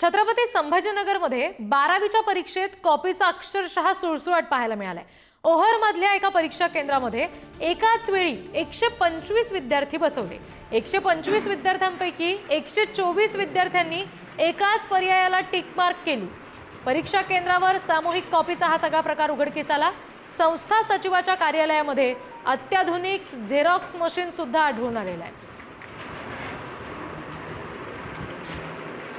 छत्रपती संभाजीनगरमध्ये 12वीच्या परीक्षेत कॉपीचा अक्षरशः सुळसुळाट पाहायला मिळालाय। ओहर मधल्या एका परीक्षा केंद्रामध्ये एकाच वेळी 125 विद्यार्थी बसवले। 125 विद्यार्थ्यांपैकी 124 विद्यार्थ्यांनी एकाच पर्यायाला टिक मार्क केली। परीक्षा केंद्रावर सामूहिक कॉपीचा हा सगळा प्रकार उघडकीस आला। संस्था सचिवाच्या कार्यालयामध्ये अत्याधुनिक झेरॉक्स मशीन सुद्धा आढळून आलेला आहे।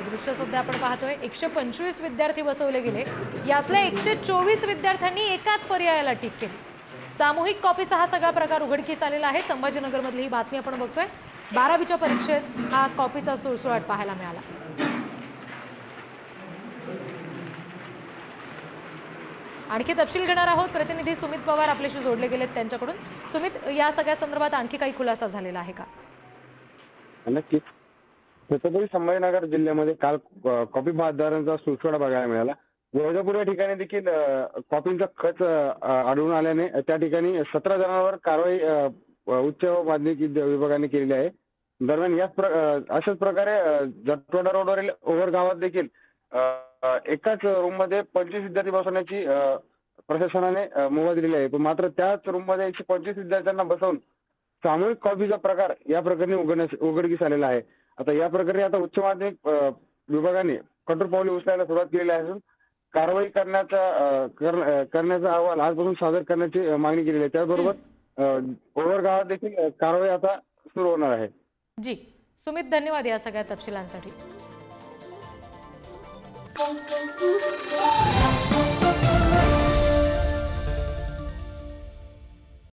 दृश्य सध्या आपण पाहतोय 125 विद्यार्थी बसवले गेले, यातल्या 124 विद्यार्थ्यांनी एकाच पर्यायाला टिक केली। सामूहिक कॉपीचा हा सगळा प्रकार उघडकीस आलेला आहे। संभाजीनगर मधली ही बातमी आपण बघतोय। 12वीच्या परीक्षेत हा कॉपीचा सुळसुळाट पाहायला मिळाला। आणखी तपशील घेणार आहोत। प्रतिनिधी सुमित पवार आपल्याशी जोडले गेलेत त्यांच्याकडून। सुमित, या सगळ्या संदर्भात आणखी काही खुलासा झालेला आहे का? नक्कीच। छत्रपती संभाजीनगर जिल्ह्यामध्ये काल कॉपी बहाद्दारांचा सुळसुळाट बघायला मिळाला। वैजापूर या ठिकाणी देखील कॉपींचा खच आढळून आल्याने त्या ठिकाणी 17 जणांवर कारवाई उच्च व माध्यमिक विभागाने केलेली आहे। दरम्यान अशाच प्रकारे जटवाडा रोडवरील ओव्हर गावात देखील एकाच रूम मध्ये 25 विद्यार्थी बसवण्याची प्रशासनाने मुभा दिलेली आहे। पण मात्र त्याच रूम मध्ये 125 विद्यार्थ्यांना बसवून सामूहिक कॉपीचा प्रकार या प्रकरणी उघडकीस आलेला आहे। आता या प्रकरणी उच्च माध्यमिक विभागाने कठोर पावले उचलायला सुरुवात केलेली आहे। कारवाई करण्याचा अहवाल आजपासून सादर करण्याची मागणी केलेली आहे। त्याचबरोबर ओव्हर गावात देखील कारवाई आता सुरू होणार आहे। जी सुमित, धन्यवाद या सगळ्या तपशिलांसाठी।